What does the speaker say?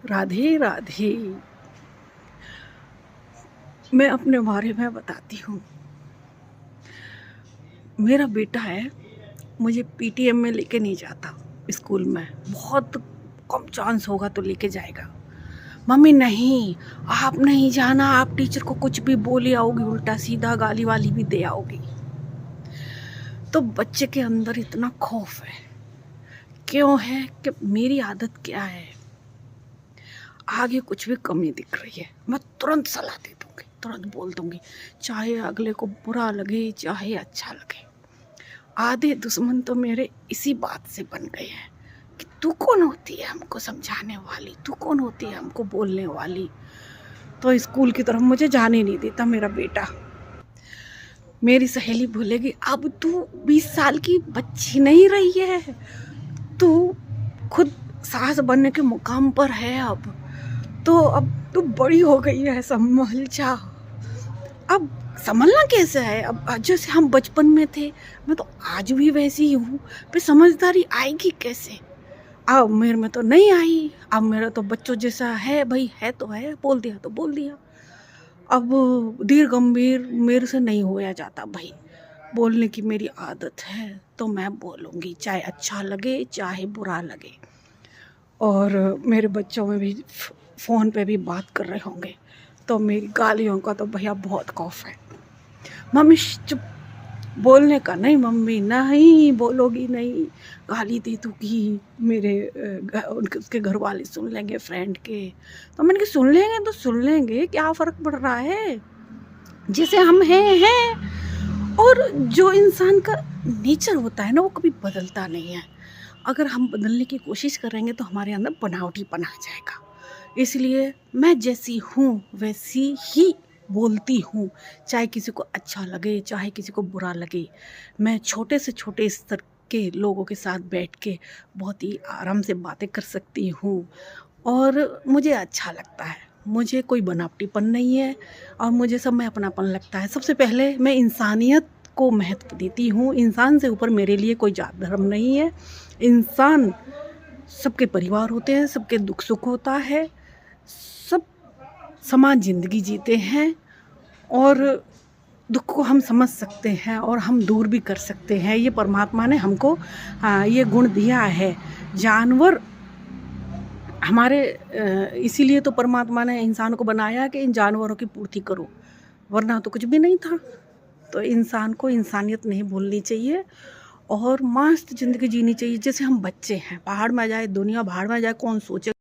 राधे राधे। मैं अपने बारे में बताती हूँ। मेरा बेटा है, मुझे पीटीएम में लेके नहीं जाता। स्कूल में बहुत कम चांस होगा तो लेके जाएगा। मम्मी नहीं, आप नहीं जाना, आप टीचर को कुछ भी बोले आओगी, उल्टा सीधा गाली वाली भी दे आओगी। तो बच्चे के अंदर इतना खौफ है। क्यों है कि मेरी आदत क्या है, आगे कुछ भी कमी दिख रही है मैं तुरंत सलाह दे दूंगी, तुरंत बोल दूंगी, चाहे अगले को बुरा लगे चाहे अच्छा लगे। आधे दुश्मन तो मेरे इसी बात से बन गए हैं कि तू कौन होती है हमको समझाने वाली, तू कौन होती है हमको बोलने वाली। तो स्कूल की तरफ मुझे जाने नहीं देता मेरा बेटा। मेरी सहेली बोलेगी अब तू 20 साल की बच्ची नहीं रही है, तू खुद सास बनने के मुकाम पर है। तो अब तू बड़ी हो गई है, संभल जा। अब संभलना कैसे है, अब जैसे हम बचपन में थे मैं तो आज भी वैसी ही हूँ, फिर समझदारी आएगी कैसे। अब मेरे में तो नहीं आई, अब मेरा तो बच्चों जैसा है भाई, है तो है, बोल दिया तो बोल दिया। अब धीर गंभीर मेरे से नहीं होया जाता भाई, बोलने की मेरी आदत है तो मैं बोलूँगी, चाहे अच्छा लगे चाहे बुरा लगे। और मेरे बच्चों में भी फ़ोन पे भी बात कर रहे होंगे तो मेरी गालियों का तो भैया बहुत खौफ है। मम्मी चुप, बोलने का नहीं, मम्मी नहीं बोलोगी नहीं, गाली दे दूँगी, मेरे उसके घर वाले सुन लेंगे, फ्रेंड के। तो मैंने कहा सुन लेंगे तो सुन लेंगे, क्या फ़र्क पड़ रहा है, जैसे हम हैं। और जो इंसान का नेचर होता है ना वो कभी बदलता नहीं है। अगर हम बदलने की कोशिश करेंगे तो हमारे अंदर बनावटीपन आ जाएगा। इसलिए मैं जैसी हूँ वैसी ही बोलती हूँ, चाहे किसी को अच्छा लगे चाहे किसी को बुरा लगे। मैं छोटे से छोटे स्तर के लोगों के साथ बैठ के बहुत ही आराम से बातें कर सकती हूँ और मुझे अच्छा लगता है। मुझे कोई बनावटीपन नहीं है और मुझे सब में अपनापन लगता है। सबसे पहले मैं इंसानियत को महत्व देती हूँ। इंसान से ऊपर मेरे लिए कोई जात धर्म नहीं है। इंसान सबके परिवार होते हैं, सबके दुख सुख होता है, सब समान ज़िंदगी जीते हैं और दुख को हम समझ सकते हैं और हम दूर भी कर सकते हैं। ये परमात्मा ने हमको ये गुण दिया है। जानवर हमारे इसीलिए तो परमात्मा ने इंसान को बनाया कि इन जानवरों की पूर्ति करो, वरना तो कुछ भी नहीं था। तो इंसान को इंसानियत नहीं भूलनी चाहिए और मस्त ज़िंदगी जीनी चाहिए। जैसे हम बच्चे हैं, पहाड़ में जाए दुनिया, भाड़ में जाए कौन सोचे।